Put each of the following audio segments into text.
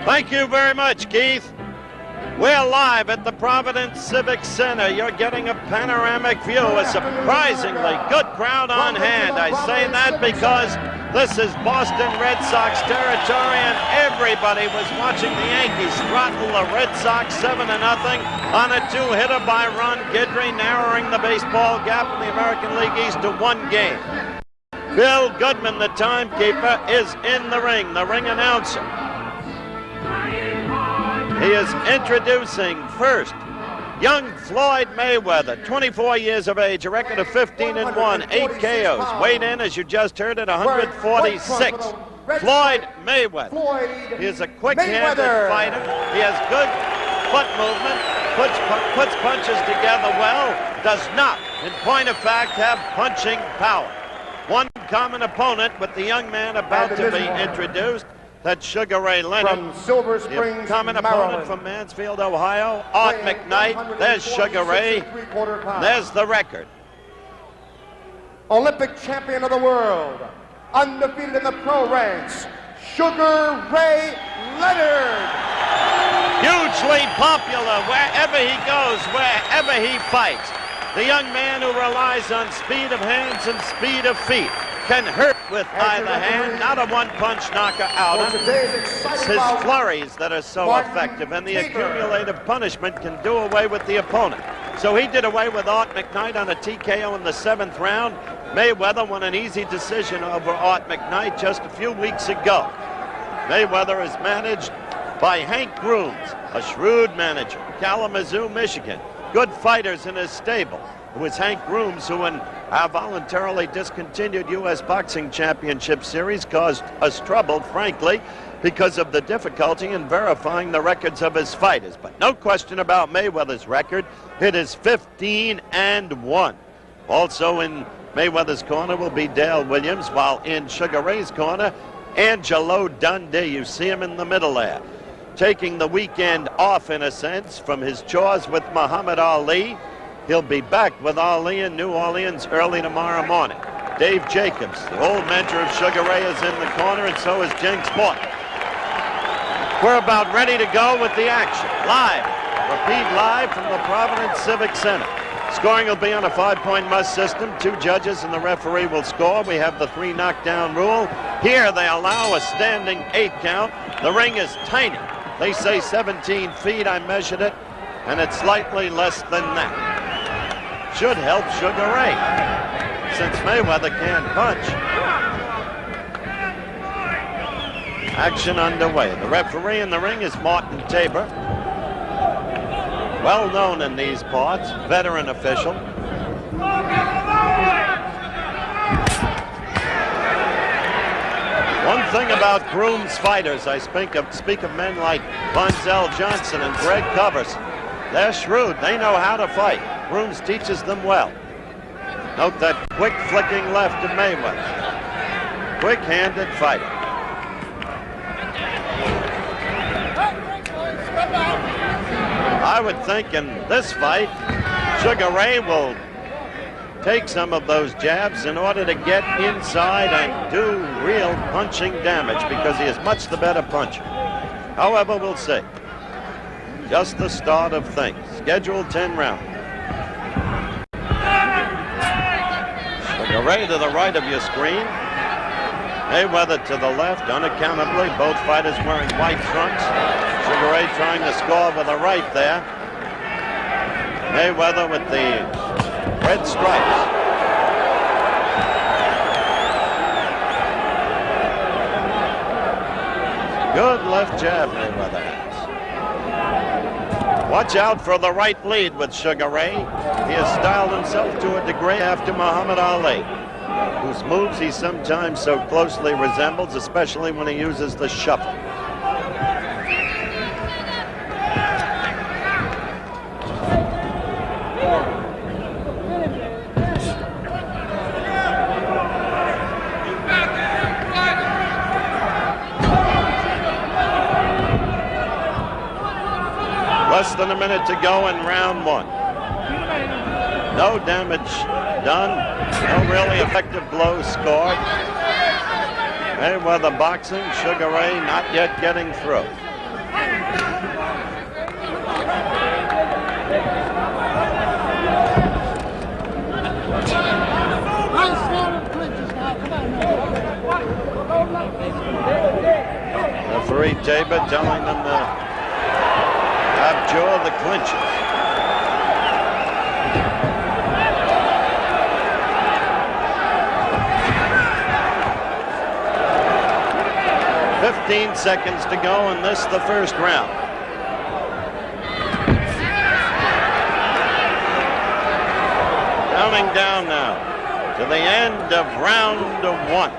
Thank you very much, Keith. We're live at the Providence Civic Center. You're getting a panoramic view, a surprisingly good crowd on hand. I say that because this is Boston Red Sox territory, and everybody was watching the Yankees throttle the Red Sox 7-0 on a two-hitter by Ron Guidry, narrowing the baseball gap in the American League East to 1 game. Bill Goodman, the timekeeper, is in the ring announcer. He is introducing first young Floyd Mayweather, 24 years of age, a record of 15-1, 8 KOs. Weighed in, as you just heard, at 146. Floyd Mayweather. He is a quick-handed fighter. He has good foot movement, puts punches together well, does not, in point of fact, have punching power. One common opponent with the young man about to be introduced. That's Sugar Ray Leonard. From Silver Springs, common opponent from Mansfield, Ohio, Art McKnight. There's Sugar Ray. There's the record. Olympic champion of the world, undefeated in the pro ranks, Sugar Ray Leonard. Hugely popular wherever he goes, wherever he fights. The young man who relies on speed of hands and speed of feet. Can hurt with either hand, not a one-punch knocker out. It's his flurries that are so effective, and the accumulative punishment can do away with the opponent. So he did away with Art McKnight on a TKO in the 7th round. Mayweather won an easy decision over Art McKnight just a few weeks ago. Mayweather is managed by Hank Grooms, a shrewd manager, Kalamazoo, Michigan. Good fighters in his stable. It was Hank Grooms who, in our voluntarily discontinued U.S. Boxing Championship Series, caused us trouble, frankly, because of the difficulty in verifying the records of his fighters. But no question about Mayweather's record. It is 15-1. Also in Mayweather's corner will be Dale Williams, while in Sugar Ray's corner, Angelo Dundee. You see him in the middle there, taking the weekend off, in a sense, from his chores with Muhammad Ali. He'll be back with Ali in New Orleans early tomorrow morning. Dave Jacobs, the old mentor of Sugar Ray, is in the corner, and so is Jenks Morton. We're about ready to go with the action. Live, repeat live from the Providence Civic Center. Scoring will be on a 5-point must system. 2 judges and the referee will score. We have the 3 knockdown rule. Here they allow a standing 8 count. The ring is tiny. They say 17 feet. I measured it, and it's slightly less than that. Should help Sugar Ray, since Mayweather can't punch. Action underway. The referee in the ring is Martin Tabor, well known in these parts, veteran official. One thing about Grooms fighters, I speak of men like Bonzel Johnson and Greg Covers. They're shrewd. They know how to fight. Grooms teaches them well. Note that quick flicking left of Mayweather. Quick-handed fighter. I would think in this fight, Sugar Ray will take some of those jabs in order to get inside and do real punching damage, because he is much the better puncher. However, we'll see. Just the start of things. Scheduled 10 rounds. Sugar Ray to the right of your screen. Mayweather to the left, unaccountably. Both fighters wearing white trunks. Sugar Ray trying to score with a right there. Mayweather with the red stripes. Good left jab Mayweather has. Watch out for the right lead with Sugar Ray. He has styled himself to a degree after Muhammad Ali, whose moves he sometimes so closely resembles, especially when he uses the shuffle. Less than a minute to go in round 1. No damage done. No really effective blows scored. Mayweather boxing. Sugar Ray not yet getting through. Referee Tabor telling them to abjure the clinches. "15 seconds to go in this, the first round." Counting down now to the end of round one.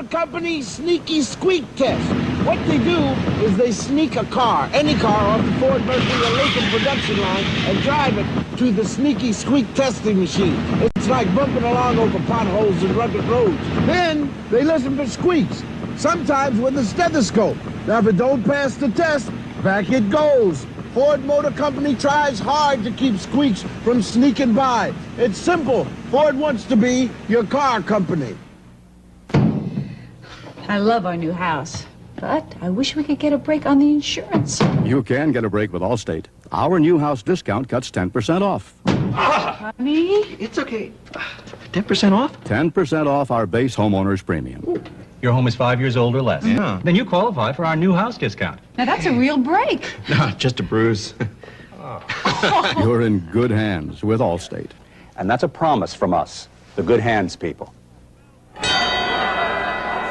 Company sneaky squeak test. What they do is they sneak a car, any car, off the Ford, Mercury, or Lincoln production line and drive it to the sneaky squeak testing machine. It's like bumping along over potholes and rugged roads. Then they listen for squeaks, sometimes with a stethoscope. Now, if it don't pass the test, back it goes. Ford Motor Company tries hard to keep squeaks from sneaking by. It's simple. Ford wants to be your car company. I love our new house, but I wish we could get a break on the insurance. You can get a break with Allstate. Our new house discount cuts 10% off. Honey? It's okay. 10% off? 10% off our base homeowner's premium. Your home is 5 years old or less. Yeah. Then you qualify for our new house discount. Now that's a real break. No, just a bruise. You're in good hands with Allstate. And that's a promise from us, the good hands people.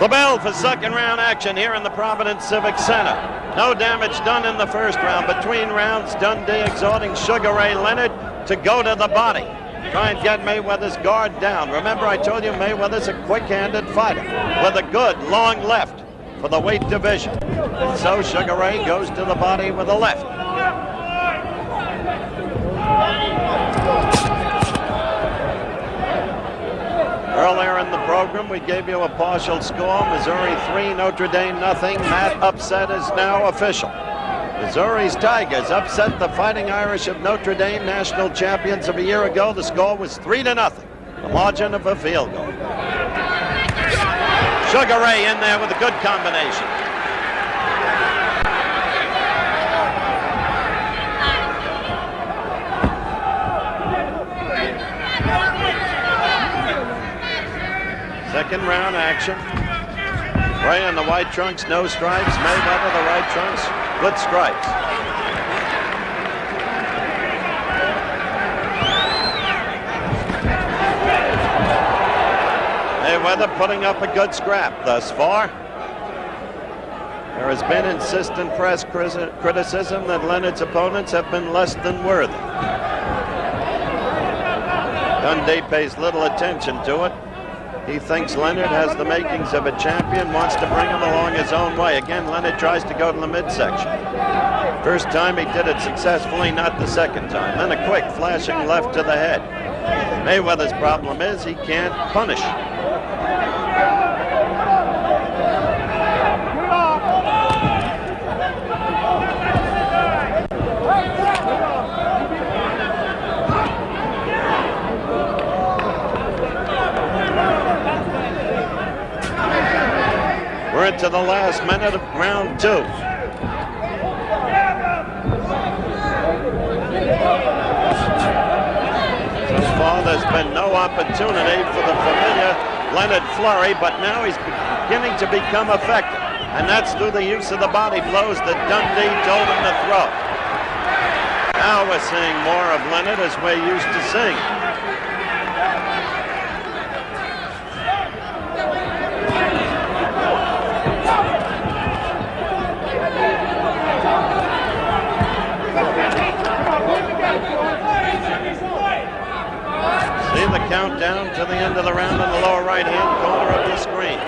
The bell for second round action here in the Providence Civic Center. No damage done in the first round. Between rounds, Dundee exhorting Sugar Ray Leonard to go to the body. Try and get Mayweather's guard down. Remember, I told you Mayweather's a quick-handed fighter with a good long left for the weight division. And so Sugar Ray goes to the body with a left. Earlier in the program, we gave you a partial score. Missouri 3, Notre Dame nothing. That upset is now official. Missouri's Tigers upset the Fighting Irish of Notre Dame, national champions of a year ago. The score was 3-0, the margin of a field goal. Sugar Ray in there with a good combination. Second round action. Ray in the white trunks, no stripes. Mayweather, the white trunks, good stripes. Mayweather putting up a good scrap thus far. There has been insistent press criticism that Leonard's opponents have been less than worthy. Dundee pays little attention to it. He thinks Leonard has the makings of a champion, wants to bring him along his own way. Again, Leonard tries to go to the midsection. First time he did it successfully, not the second time. Then a quick flashing left to the head. Mayweather's problem is he can't punish. We're into the last minute of round two. So far, there's been no opportunity for the familiar Leonard flurry, but now he's beginning to become effective. And that's through the use of the body blows that Dundee told him to throw. Now we're seeing more of Leonard as we're used to seeing. See the countdown to the end of the round in the lower right-hand corner of the screen.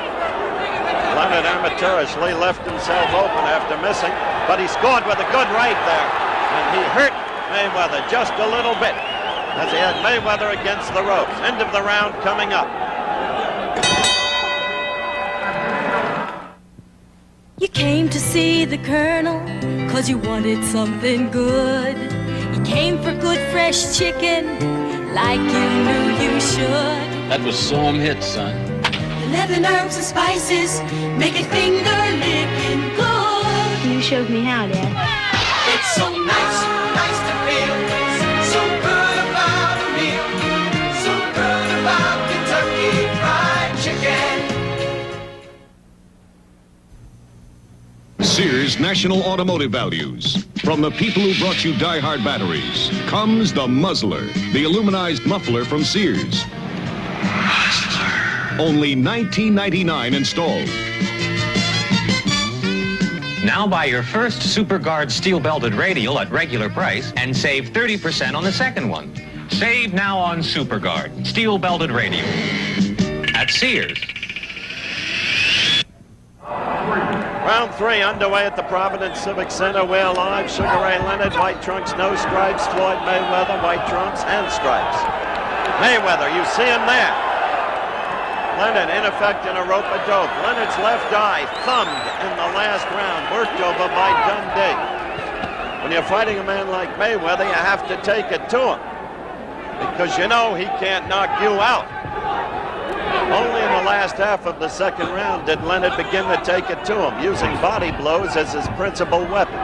Leonard amateurishly left himself open after missing, but he scored with a good right there, and he hurt Mayweather just a little bit as he had Mayweather against the ropes. End of the round coming up. You came to see the Colonel 'cause you wanted something good. You came for good fresh chicken like you knew you should. That was some hit, son. You 11 herbs and spices, make it finger licking good. You showed me how, Dad. It's so nice, nice to feel so good about a meal, so good about Kentucky Fried Chicken. Sears National Automotive Values. From the people who brought you die-hard batteries comes the Muzzler, the aluminized muffler from Sears. Muzzler. Only $19.99 installed. Now buy your first SuperGuard steel-belted radial at regular price and save 30% on the second one. Save now on SuperGuard steel-belted radial at Sears. Round 3 underway at the Providence Civic Center. We're live. Sugar Ray Leonard, white trunks, no stripes. Floyd Mayweather, white trunks and stripes. Mayweather, you see him there. Leonard in effect in a rope-a-dope. Leonard's left eye thumbed in the last round, worked over by Dundee. When you're fighting a man like Mayweather, you have to take it to him because you know he can't knock you out. Only in the last half of the second round did Leonard begin to take it to him, using body blows as his principal weapon.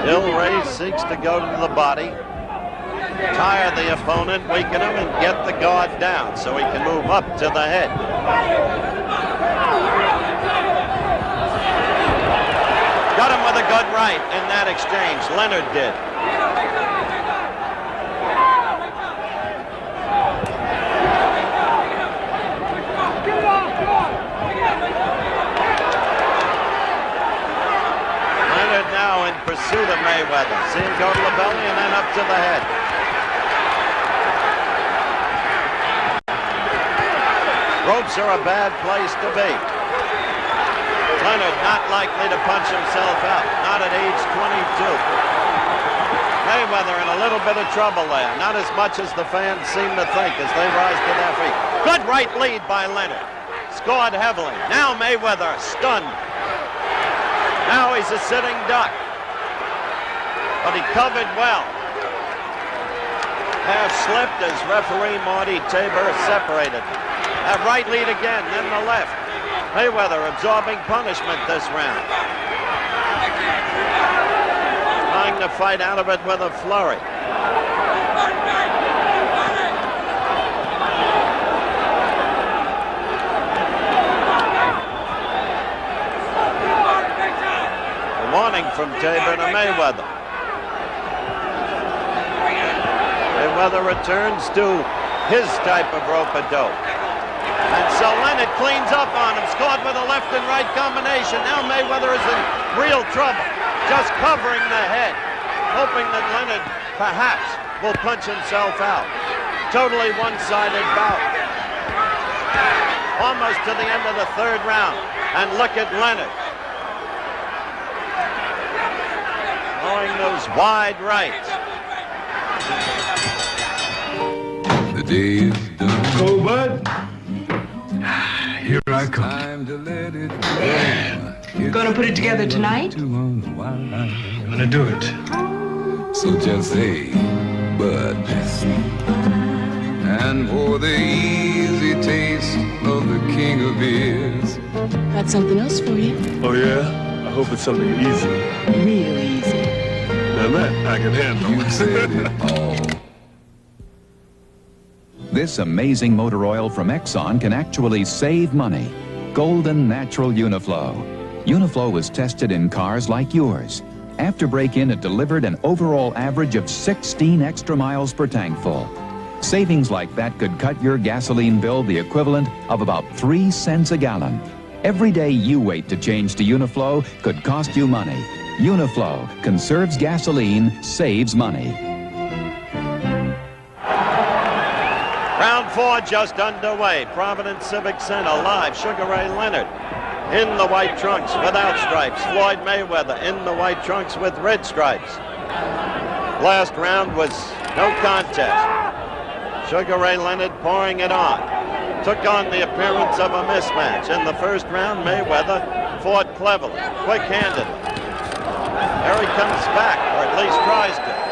Still, Ray seeks to go to the body, tire the opponent, weaken him, and get the guard down so he can move up to the head. Got him with a good right in that exchange. Leonard did. Now in pursuit of Mayweather. See him go to the belly and then up to the head. Ropes are a bad place to be. Leonard not likely to punch himself out, not at age 22. Mayweather in a little bit of trouble there, not as much as the fans seem to think as they rise to their feet. Good right lead by Leonard. Scored heavily. Now Mayweather stunned. Now he's a sitting duck, but he covered well. Half slipped as referee Marty Tabor separated. That right lead again, then the left. Mayweather absorbing punishment this round. Trying to fight out of it with a flurry. Warning from Tabor to Mayweather. Mayweather returns to his type of rope-a-dope. And so Leonard cleans up on him, scored with a left and right combination. Now Mayweather is in real trouble, just covering the head, hoping that Leonard perhaps will punch himself out. Totally one-sided bout. Almost to the end of the third round. And look at Leonard. Throwing those wide rights. The day is done. Go, bud. Here I come. Time to let it go. Gonna put it together tonight? I'm gonna do it. So just say, bud. And for the easy taste of the king of beers. Got something else for you. Oh, yeah? I hope it's something easy. Real easy. Now that I can handle. You said it all. This amazing motor oil from Exxon can actually save money. Golden Natural Uniflow. Uniflow was tested in cars like yours. After break-in, it delivered an overall average of 16 extra miles per tank full. Savings like that could cut your gasoline bill the equivalent of about 3 cents a gallon. Every day you wait to change to Uniflow could cost you money. Uniflow conserves gasoline, saves money. Round 4 just underway. Providence Civic Center live. Sugar Ray Leonard in the white trunks without stripes. Floyd Mayweather in the white trunks with red stripes. Last round was no contest. Sugar Ray Leonard pouring it on. Took on the appearance of a mismatch. In the first round, Mayweather fought cleverly, quick-handed. There he comes back, or at least tries to.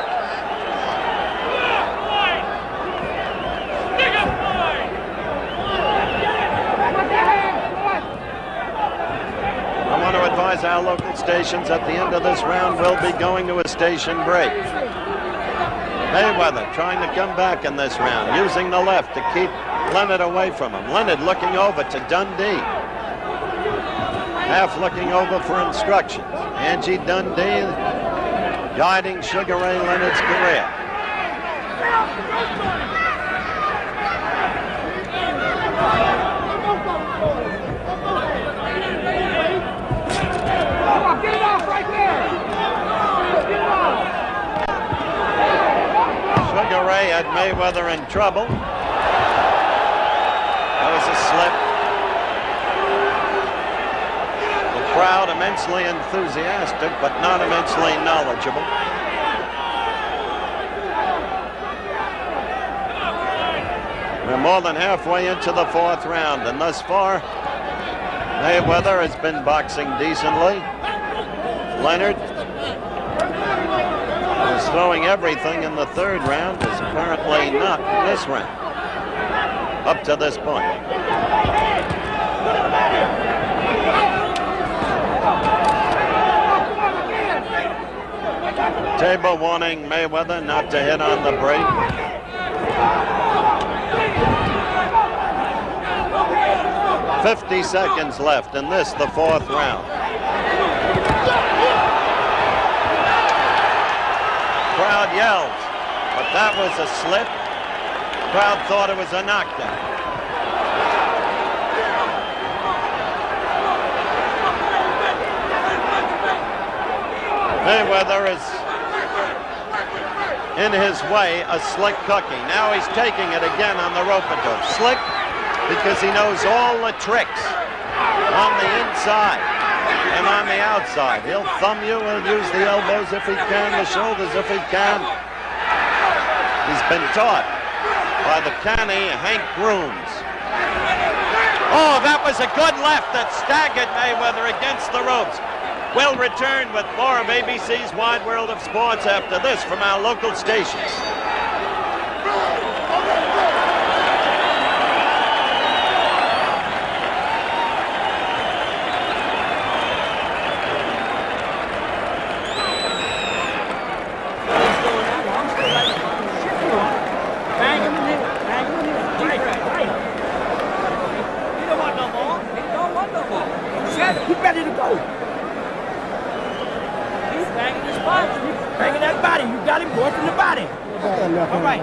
I want to advise our local stations at the end of this round we'll be going to a station break. Mayweather trying to come back in this round, using the left to keep Leonard away from him. Leonard looking over to Dundee. Half looking over for instructions. Angie Dundee guiding Sugar Ray Leonard's career. Get it off right there! Get it off! Sugar Ray had Mayweather in trouble. That was a slip. The crowd immensely enthusiastic, but not immensely knowledgeable. We're more than halfway into the fourth round, and thus far, Mayweather has been boxing decently. Leonard was throwing everything in the third round, is apparently not in this round, up to this point. Table warning Mayweather not to hit on the break. "50 seconds left in this, the fourth round. Crowd yells, but that was a slip. Crowd thought it was a knockdown. Mayweather is in his way a slick cookie. Now he's taking it again on the rope-a-dope. Slick because he knows all the tricks on the inside and on the outside. He'll thumb you, he'll use the elbows if he can, the shoulders if he can. He's been taught by the canny Hank Grooms. Oh, that was a good left that staggered Mayweather against the ropes. We'll return with more of ABC's Wide World of Sports after this from our local stations. He's ready to go. He's banging his body. He's banging that body. You got him going from the body. All right.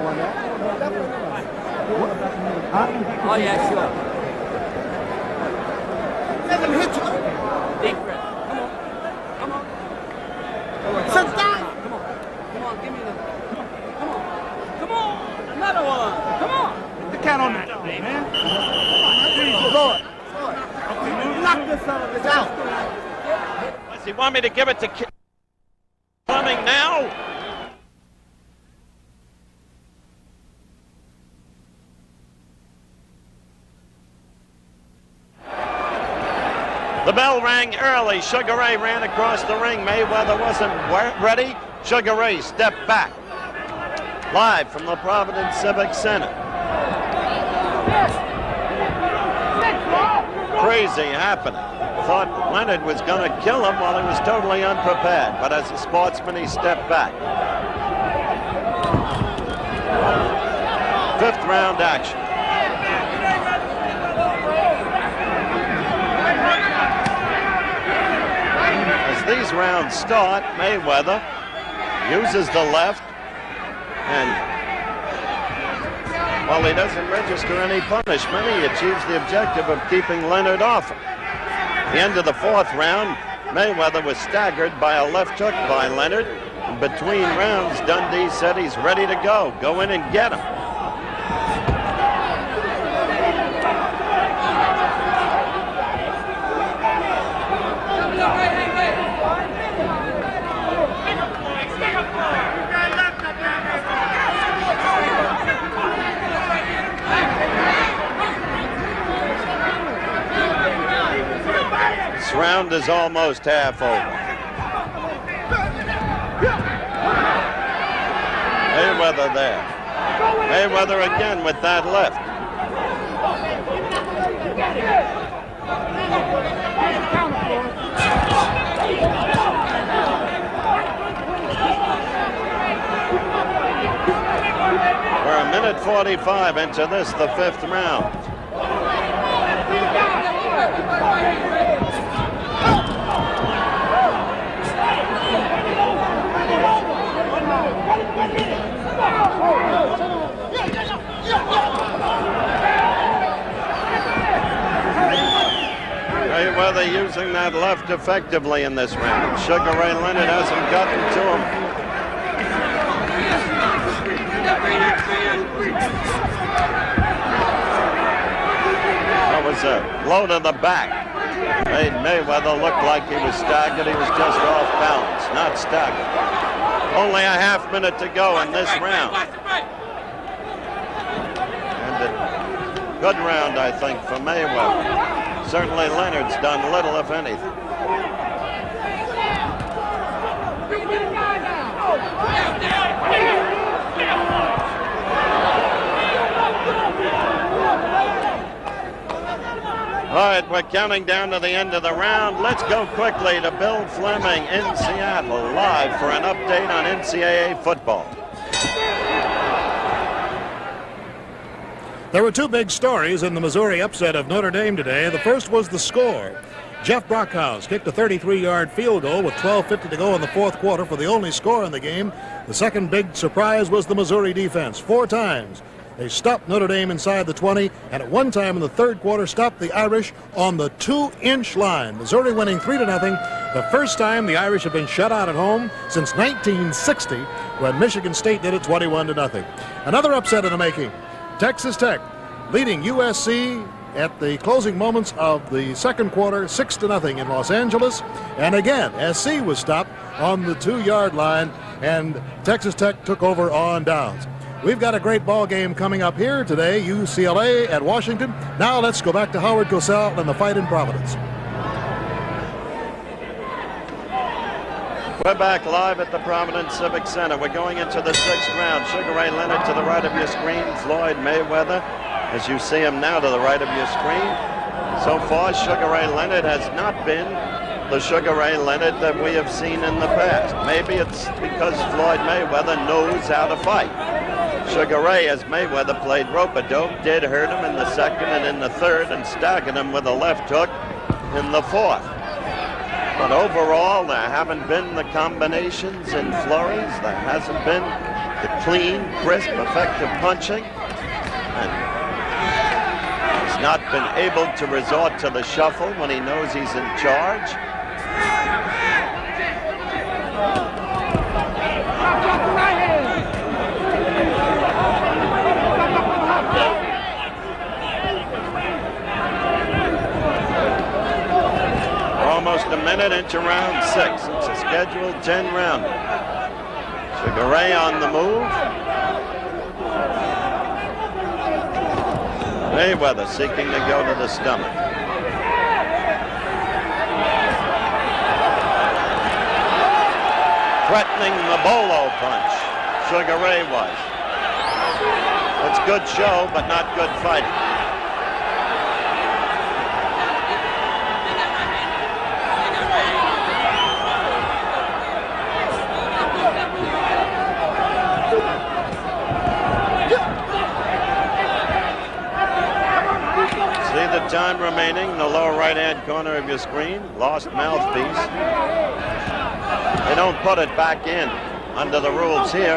Oh, yeah, sure. Let him hit you. Deep breath. Come on. Come on. Sit down. Come on. Come on, give me the... Come on. Come on. Another one. Come on. Put the cat on the door, man. Lord. Knock this son of a bitch out. Does he want me to give it to Coming now? The bell rang early. Sugar Ray ran across the ring. Mayweather wasn't ready. Sugar Ray stepped back. Live from the Providence Civic Center. Crazy happening. Thought Leonard was going to kill him while he was totally unprepared, but as a sportsman he stepped back. Fifth round action. As these rounds start, Mayweather uses the left, and while he doesn't register any punishment, he achieves the objective of keeping Leonard off him. At the end of the fourth round, Mayweather was staggered by a left hook by Leonard. In between rounds, Dundee said he's ready to go. Go in and get him. round is almost half over. Mayweather there. Mayweather again with that left. We're a minute 45 into this, the fifth round. Mayweather using that left effectively in this round. Sugar Ray Leonard hasn't gotten to him. That was a blow to the back. Made Mayweather look like he was staggered. He was just off balance, not staggered. Only a half minute to go in this round. And a good round, I think, for Mayweather. Certainly Leonard's done little, if anything. All right, we're counting down to the end of the round. Let's go quickly to Bill Fleming in Seattle, live for an update on NCAA football. There were two big stories in the Missouri upset of Notre Dame today. The first was the score. Jeff Brockhouse kicked a 33-yard field goal with 12:50 to go in the fourth quarter for the only score in the game. The second big surprise was the Missouri defense. 4 times they stopped Notre Dame inside the 20, and at one time in the third quarter stopped the Irish on the 2-inch line. Missouri winning 3-0. The first time the Irish have been shut out at home since 1960 when Michigan State did it 21-0. Another upset in the making. Texas Tech leading USC at the closing moments of the second quarter 6-0 in Los Angeles. And again, SC was stopped on the 2-yard line, and Texas Tech took over on downs. We've got a great ball game coming up here today, UCLA at Washington. Now let's go back to Howard Cosell and the fight in Providence. We're back live at the Providence Civic Center. We're going into the 6th round. Sugar Ray Leonard to the right of your screen. Floyd Mayweather, as you see him now, to the right of your screen. So far, Sugar Ray Leonard has not been the Sugar Ray Leonard that we have seen in the past. Maybe it's because Floyd Mayweather knows how to fight. Sugar Ray, as Mayweather played rope-a-dope, did hurt him in the second and in the third and staggered him with a left hook in the fourth. But overall, there haven't been the combinations and flurries. There hasn't been the clean, crisp, effective punching. And he's not been able to resort to the shuffle when he knows he's in charge. Almost a minute into round 6. It's a scheduled 10-rounder. Sugar Ray on the move. Mayweather seeking to go to the stomach. Threatening the bolo punch. Sugar Ray was. It's good show, but not good fighting. Time remaining in the lower right-hand corner of your screen. Lost mouthpiece. They don't put it back in under the rules here,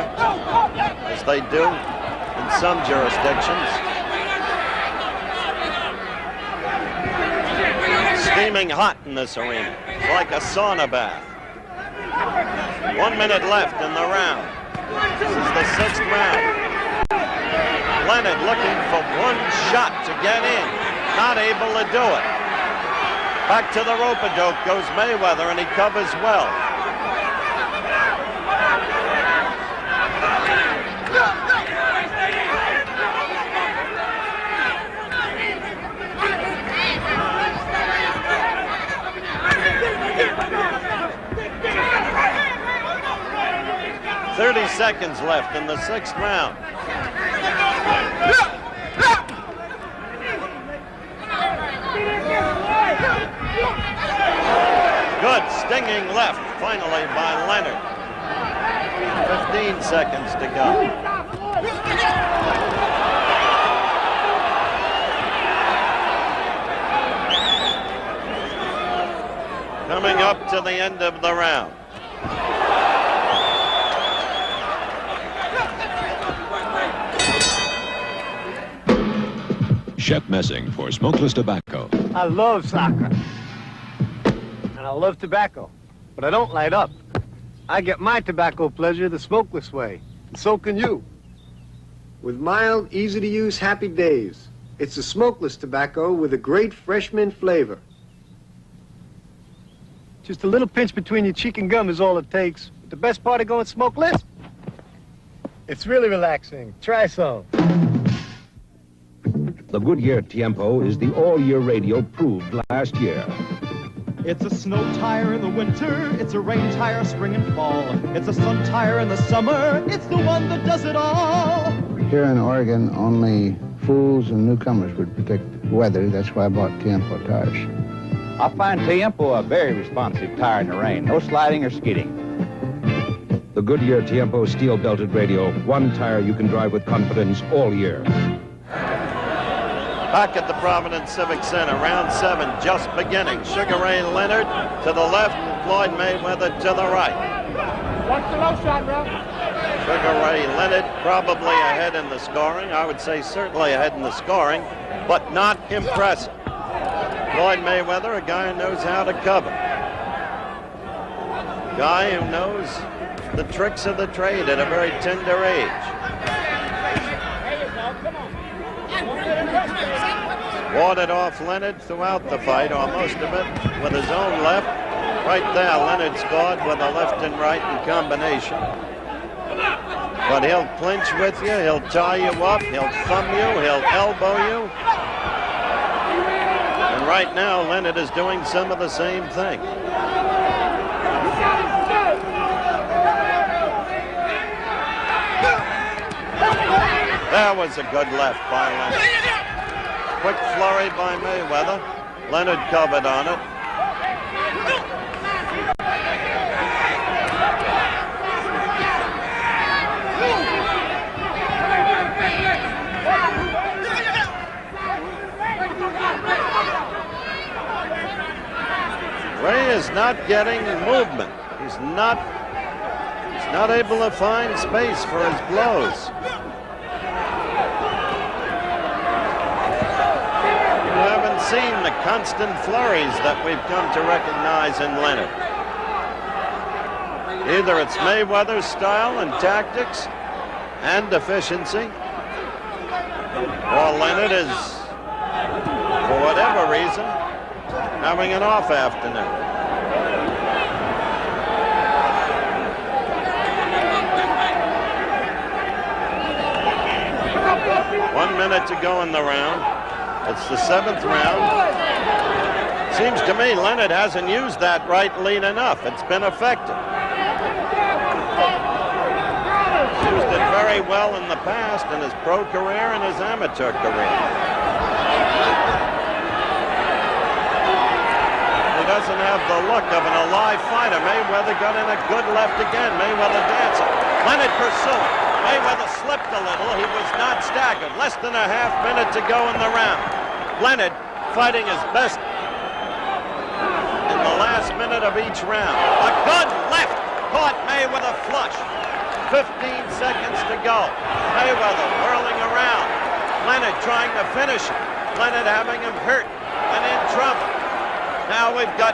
as they do in some jurisdictions. Steaming hot in this arena. It's like a sauna bath. 1 minute left in the round. This is the 6th round. Leonard looking for one shot to get in. Not able to do it. Back to the rope-a-dope goes Mayweather, and he covers well. seconds left in the 6th round. Good stinging left, finally, by Leonard. 15 seconds to go. Coming up to the end of the round. Shep Messing for Smokeless Tobacco. I love soccer. And I love tobacco. But I don't light up. I get my tobacco pleasure the smokeless way. And so can you. With mild, easy-to-use Happy Days. It's the smokeless tobacco with a great fresh mint flavor. Just a little pinch between your cheek and gum is all it takes. But the best part of going smokeless? It's really relaxing. Try some. The Goodyear Tiempo is the all-year radio proved last year. It's a snow tire in the winter, it's a rain tire spring and fall. It's a sun tire in the summer, it's the one that does it all. Here in Oregon, only fools and newcomers would predict weather. That's why I bought Tiempo tires. I find Tiempo a very responsive tire in the rain. No sliding or skidding. The Goodyear Tiempo steel-belted radio, one tire you can drive with confidence all year. Back at the Providence Civic Center, round 7 just beginning. Sugar Ray Leonard to the left, Floyd Mayweather to the right. Watch the low shot, bro. Sugar Ray Leonard probably ahead in the scoring. I would say certainly ahead in the scoring, but not impressive. Floyd Mayweather, a guy who knows how to cover. A guy who knows the tricks of the trade at a very tender age. Warded off Leonard throughout the fight, or most of it, with his own left. Right there, Leonard scored with a left and right in combination. But he'll clinch with you, he'll tie you up, he'll thumb you, he'll elbow you. And right now, Leonard is doing some of the same thing. That was a good left by Leonard. Quick flurry by Mayweather. Leonard covered on it. Ray is not getting movement. He's not able to find space for his blows. Seen the constant flurries that we've come to recognize in Leonard. Either it's Mayweather's style and tactics and efficiency, or Leonard is, for whatever reason, having an off afternoon. One minute to go in the round. It's the 7th round. Seems to me Leonard hasn't used that right lead enough. It's been effective. Used it very well in the past in his pro career and his amateur career. He doesn't have the look of an alive fighter. Mayweather got in a good left again. Mayweather dancing. Leonard pursuing. Mayweather slipped a little. He was not staggered. Less than a half minute to go in the round. Leonard fighting his best in the last minute of each round. A good left caught Mayweather flush. 15 seconds to go. Mayweather whirling around. Leonard trying to finish him. Leonard having him hurt and in trouble. Now we've got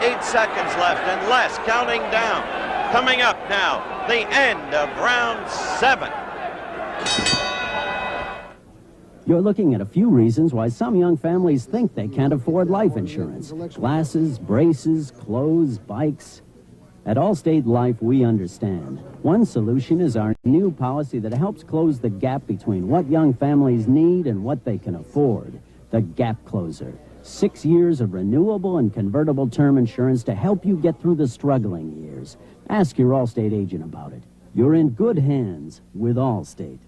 8 seconds left and less, counting down. Coming up now, the end of round 7. You're looking at a few reasons why some young families think they can't afford life insurance. Glasses, braces, clothes, bikes. At Allstate Life, we understand. One solution is our new policy that helps close the gap between what young families need and what they can afford. The Gap Closer. 6 years of renewable and convertible term insurance to help you get through the struggling years. Ask your Allstate agent about it. You're in good hands with Allstate.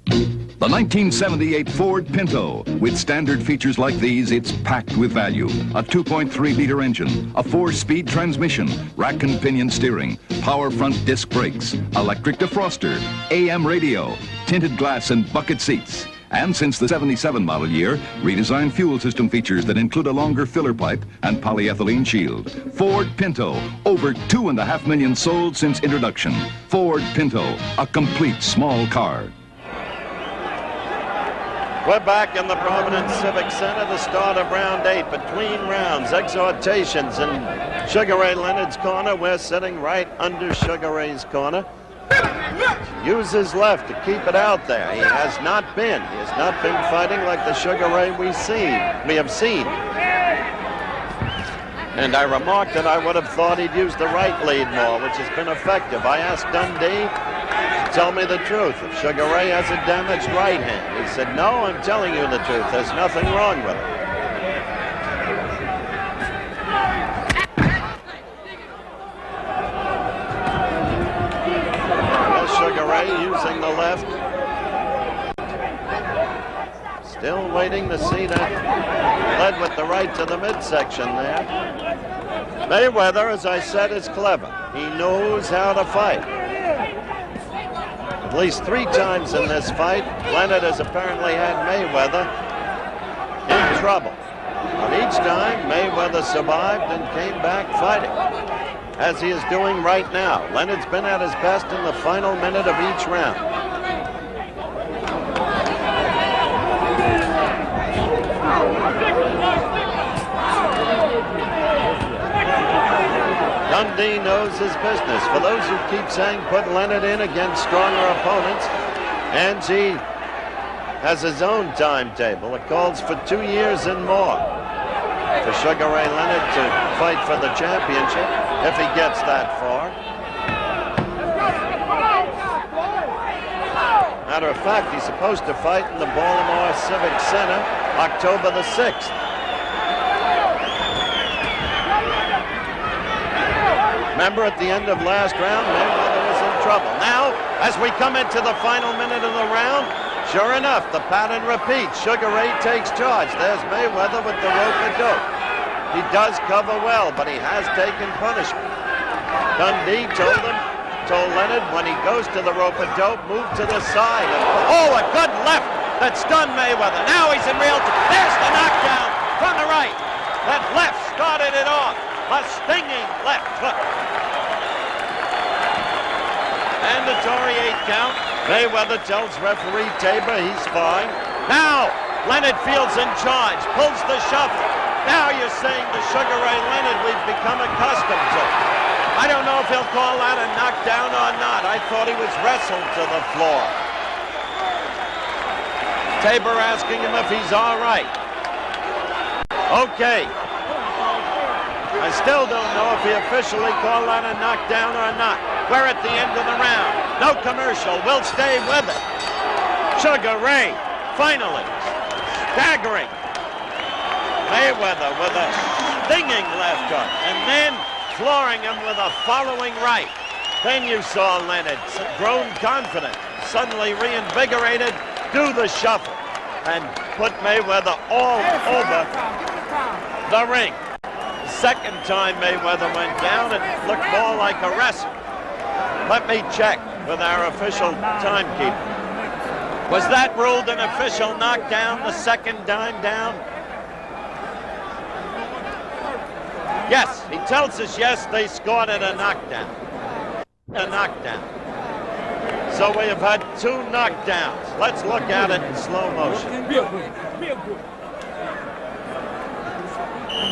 The 1978 Ford Pinto. With standard features like these, it's packed with value. A 2.3-liter engine, a 4-speed transmission, rack and pinion steering, power front disc brakes, electric defroster, AM radio, tinted glass and bucket seats. And since the 77 model year, redesigned fuel system features that include a longer filler pipe and polyethylene shield. Ford Pinto, over 2.5 million sold since introduction. Ford Pinto, a complete small car. We're back in the Providence Civic Center, the start of round 8. Between rounds, exhortations in Sugar Ray Leonard's corner. We're sitting right under Sugar Ray's corner. Use his left to keep it out there. He has not been fighting like the Sugar Ray we have seen. And I remarked that I would have thought he'd use the right lead more, which has been effective. I asked Dundee, tell me the truth, if Sugar Ray has a damaged right hand. He said, no, I'm telling you the truth. There's nothing wrong with it. There's Sugar Ray using the left. Still waiting to see that. Led with the right to the midsection there. Mayweather, as I said, is clever. He knows how to fight. At least 3 times in this fight, Leonard has apparently had Mayweather in trouble. But each time, Mayweather survived and came back fighting, as he is doing right now. Leonard's been at his best in the final minute of each round. Dundee knows his business. For those who keep saying put Leonard in against stronger opponents, Angie has his own timetable. It calls for 2 years and more for Sugar Ray Leonard to fight for the championship, if he gets that far. Matter of fact, he's supposed to fight in the Baltimore Civic Center October the 6th. Remember, at the end of last round, Mayweather was in trouble. Now, as we come into the final minute of the round, sure enough, the pattern repeats. Sugar Ray takes charge. There's Mayweather with the rope-a-dope. He does cover well, but he has taken punishment. Dundee told Leonard, when he goes to the rope-a-dope, move to the side. Oh, a good left that stunned Mayweather. Now he's in real trouble. There's the knockdown from the right. That left started it off. A stinging left hook. Mandatory 8 count. Mayweather tells referee Tabor he's fine. Now, Leonard feels in charge, pulls the shuffle. Now you're saying the Sugar Ray Leonard we've become accustomed to. I don't know if he'll call that a knockdown or not. I thought he was wrestled to the floor. Tabor asking him if he's all right. Okay. I still don't know if he officially called that a knockdown or not. We're at the end of the round. No commercial. We'll stay with it. Sugar Ray, finally, staggering Mayweather with a stinging left hook, and then flooring him with a following right. Then you saw Leonard, grown confident, suddenly reinvigorated, do the shuffle, and put Mayweather all over the ring. Second time Mayweather went down, it looked more like a wrestle. Let me check with our official timekeeper. Was that ruled an official knockdown the second time down? Yes, he tells us yes, they scored it a knockdown. A knockdown. So we have had 2 knockdowns. Let's look at it in slow motion.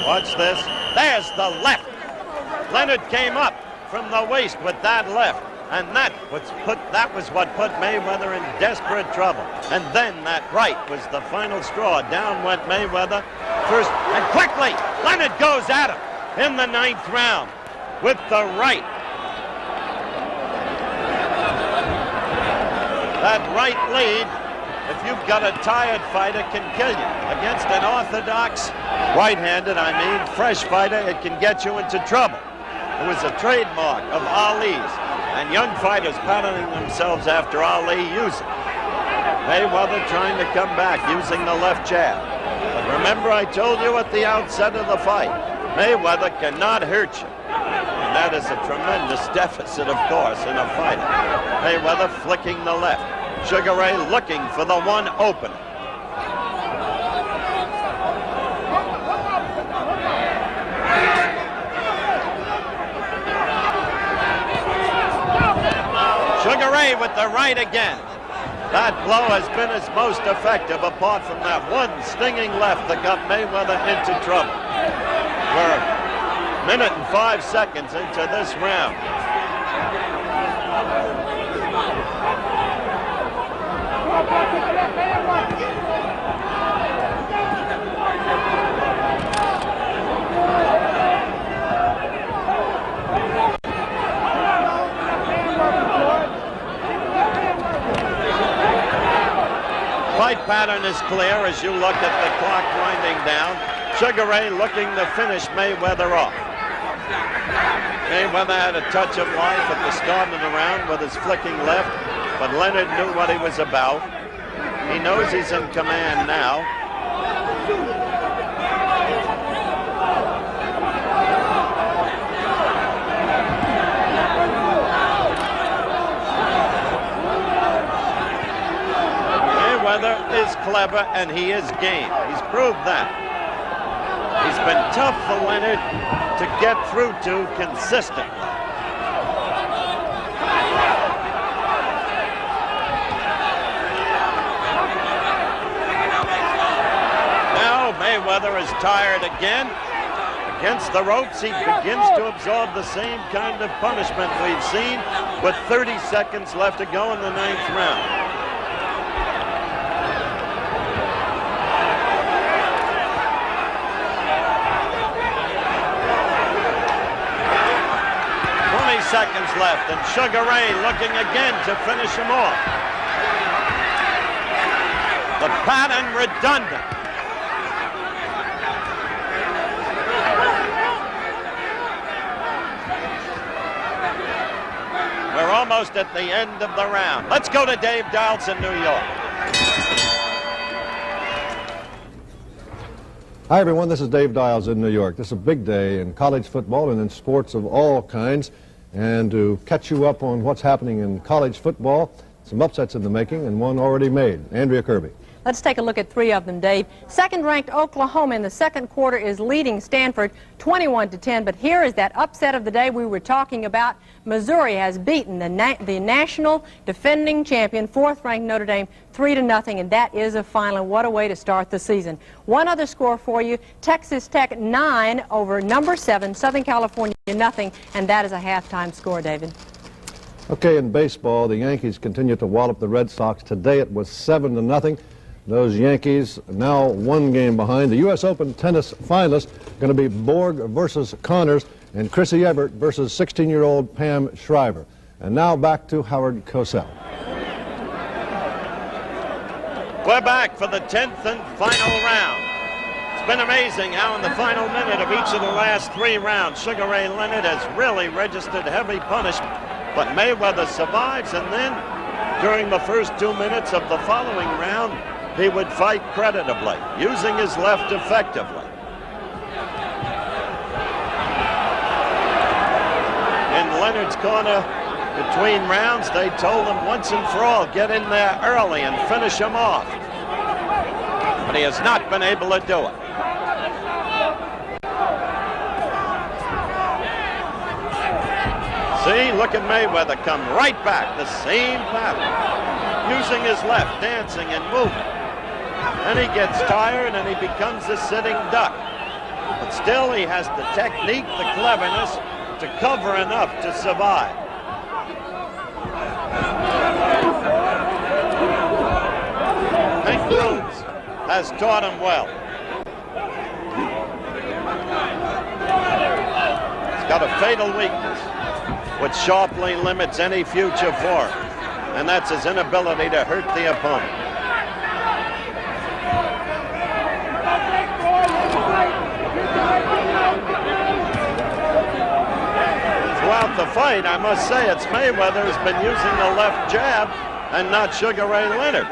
Watch this. There's the left. Leonard came up from the waist with that left, and that was what put Mayweather in desperate trouble. And then that right was the final straw. Down went Mayweather first, and quickly Leonard goes at him in the 9th round with the right. That right lead, if you've got a tired fighter, can kill you. Against an orthodox, right-handed, fresh fighter, it can get you into trouble. It was a trademark of Ali's. And young fighters patterning themselves after Ali use it. Mayweather trying to come back using the left jab. But remember, I told you at the outset of the fight, Mayweather cannot hurt you. And that is a tremendous deficit, of course, in a fighter. Mayweather flicking the left. Sugar Ray looking for the one opening. Sugar Ray with the right again. That blow has been his most effective, apart from that one stinging left that got Mayweather into trouble. We're a minute and 5 seconds into this round. Fight pattern is clear as you look at the clock winding down. Sugar Ray looking to finish Mayweather off. Mayweather had a touch of life at the start of the round with his flicking left, but Leonard knew what he was about. He knows he's in command now. Mayweather is clever and he is game. He's proved that. He's been tough for Leonard to get through to consistently. Now Mayweather is tired again. Against the ropes, he begins to absorb the same kind of punishment we've seen with 30 seconds left to go in the 9th round. Seconds left, and Sugar Ray looking again to finish him off. The pattern redundant. We're almost at the end of the round. Let's go to Dave Dials in New York. Hi, everyone. This is Dave Dials in New York. This is a big day in college football and in sports of all kinds. And to catch you up on what's happening in college football, some upsets in the making and one already made. Andrea Kirby. Let's take a look at 3 of them, Dave. Second-ranked Oklahoma in the second quarter is leading Stanford 21-10, but here is that upset of the day we were talking about. Missouri has beaten the national defending champion, 4th-ranked Notre Dame, 3-0, and that is a final. What a way to start the season. One other score for you, Texas Tech 9 over number 7, Southern California nothing, and that is a halftime score, David. Okay, in baseball, the Yankees continue to wallop the Red Sox. Today it was 7-0. Those Yankees now 1 game behind. The U.S. Open tennis finalists going to be Borg versus Connors and Chrissy Everett versus 16-year-old Pam Shriver. And now back to Howard Cosell. We're back for the 10th and final round. It's been amazing how in the final minute of each of the last 3 rounds, Sugar Ray Leonard has really registered heavy punishment. But Mayweather survives, and then during the first 2 minutes of the following round, he would fight creditably, using his left effectively. In Leonard's corner, between rounds, they told him once and for all, get in there early and finish him off. But he has not been able to do it. See, look at Mayweather come right back, the same pattern, using his left, dancing and moving. Then he gets tired and he becomes a sitting duck. But still he has the technique, the cleverness to cover enough to survive. Hank Jones has taught him well. He's got a fatal weakness which sharply limits any future for him, and that's his inability to hurt the opponent. throughout the fight, I must say, it's Mayweather who's been using the left jab and not Sugar Ray Leonard.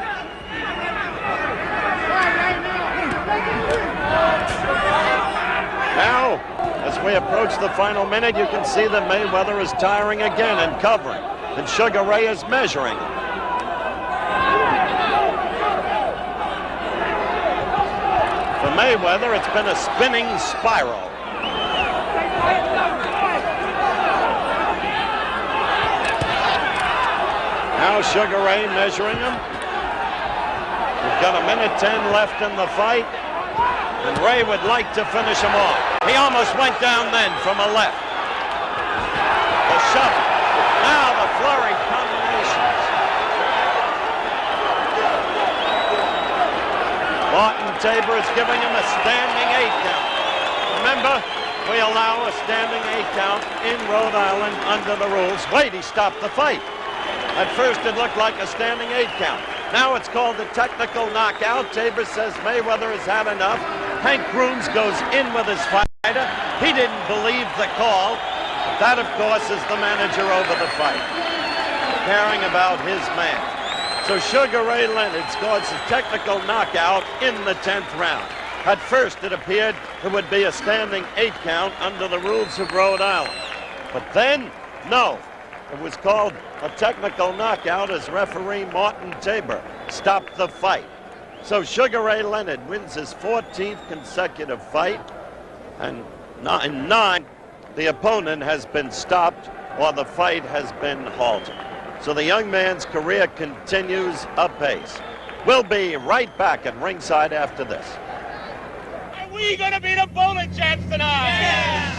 Now, as we approach the final minute, you can see that Mayweather is tiring again and covering, and Sugar Ray is measuring. For Mayweather, it's been a spinning spiral. Now Sugar Ray measuring him. We've got 1:10 left in the fight, and Ray would like to finish him off. He almost went down then from a left. The shove. Now the flurry combinations. Martin Tabor is giving him a standing 8 count. Remember, we allow a standing 8 count in Rhode Island under the rules. Wait, he stopped the fight. At first it looked like a standing 8 count. Now it's called a technical knockout. Tabor says Mayweather has had enough. Hank Grooms goes in with his fighter. He didn't believe the call. That, of course, is the manager over the fight, caring about his man. So Sugar Ray Leonard scores a technical knockout in the 10th round. At first it appeared it would be a standing 8 count under the rules of Rhode Island. But then, no. It was called a technical knockout as referee Martin Tabor stopped the fight. So Sugar Ray Leonard wins his 14th consecutive fight, and in 9, the opponent has been stopped or the fight has been halted. So the young man's career continues apace. We'll be right back at ringside after this. Are we gonna be the bowling champs tonight? Yeah!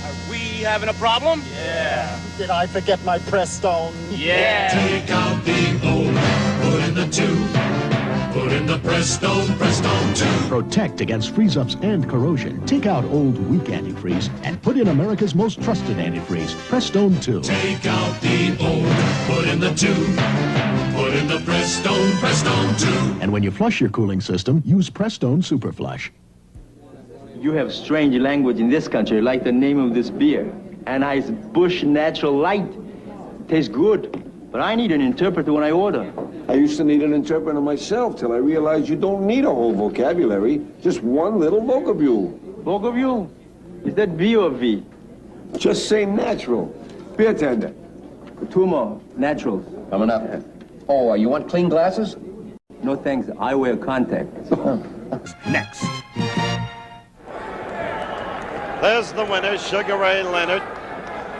Are we having a problem? Yeah. Did I forget my press stone? Yeah. Take out the old, put in the 2. Put in the Prestone 2. Protect against freeze-ups and corrosion. Take out old, weak antifreeze and put in America's most trusted antifreeze, Prestone 2. Take out the old, put in the 2. Put in the Prestone 2. And when you flush your cooling system, use Prestone Super Flush. You have strange language in this country, like the name of this beer. Anheuser-Busch Natural Light. Tastes good, but I need an interpreter when I order. I used to need an interpreter myself till I realized you don't need a whole vocabulary, just one little vocabule. Vocabule? Is that B or V? Just say natural. Beer tender. 2 more. Natural. Coming up. Oh, you want clean glasses? No thanks. I wear contacts. Next. There's the winner, Sugar Ray Leonard.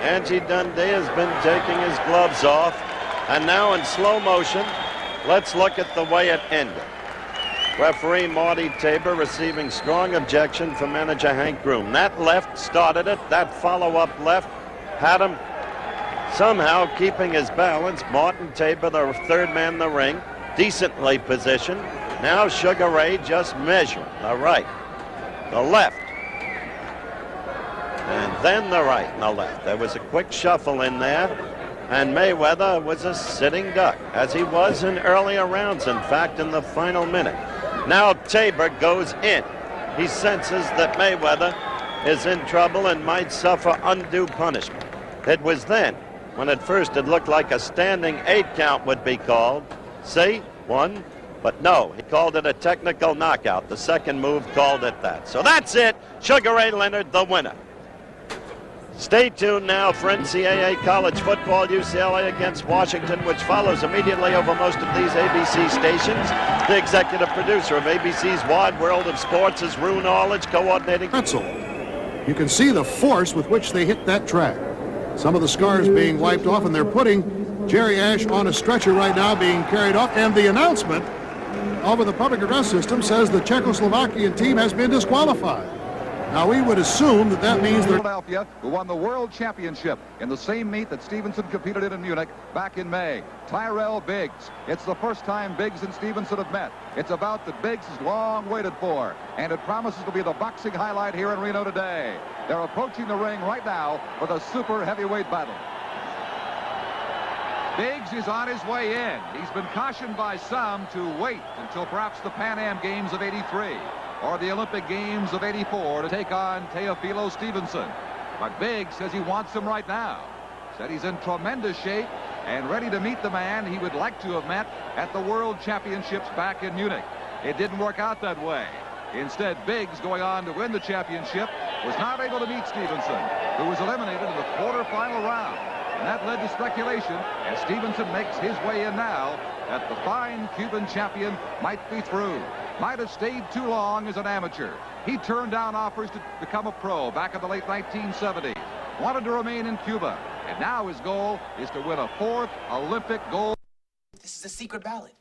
Angie Dundee has been taking his gloves off. And now in slow motion, let's look at the way it ended. Referee Marty Tabor receiving strong objection from manager Hank Groom. That left started it. That follow-up left had him somehow keeping his balance. Martin Tabor, the third man in the ring, decently positioned. Now Sugar Ray just measuring the right, the left, and then the right and the left. There was a quick shuffle in there, and Mayweather was a sitting duck, as he was in earlier rounds, in fact, in the final minute. Now Tabor goes in. He senses that Mayweather is in trouble and might suffer undue punishment. It was then, when at first it looked like a standing 8 count would be called. See? 1. But no, he called it a technical knockout. The second move called it that. So that's it. Sugar Ray Leonard, the winner. Stay tuned now for NCAA college football, UCLA against Washington, which follows immediately over most of these ABC stations. The executive producer of ABC's Wide World of Sports is Rune Arledge, coordinating. Pretzel. You can see the force with which they hit that track. Some of the scars being wiped off, and they're putting Jerry Ash on a stretcher right now, being carried off. And the announcement over the public address system says the Czechoslovakian team has been disqualified. Now, we would assume that that means they're... Philadelphia, who won the World Championship in the same meet that Stevenson competed in Munich back in May. Tyrell Biggs. It's the first time Biggs and Stevenson have met. It's about that Biggs has long waited for, and it promises to be the boxing highlight here in Reno today. They're approaching the ring right now for the super heavyweight battle. Biggs is on his way in. He's been cautioned by some to wait until perhaps the Pan Am Games of '83 or the Olympic Games of '84 to take on Teofilo Stevenson. But Biggs says he wants him right now. said he's in tremendous shape and ready to meet the man he would like to have met at the World Championships back in Munich. It didn't work out that way. Instead, Biggs, going on to win the championship, was not able to meet Stevenson, who was eliminated in the quarterfinal round. And that led to speculation as Stevenson makes his way in now that the fine Cuban champion might be through, might have stayed too long as an amateur. He turned down offers to become a pro back in the late 1970s, wanted to remain in Cuba, and now his goal is to win a 4th Olympic gold. This is a secret ballot.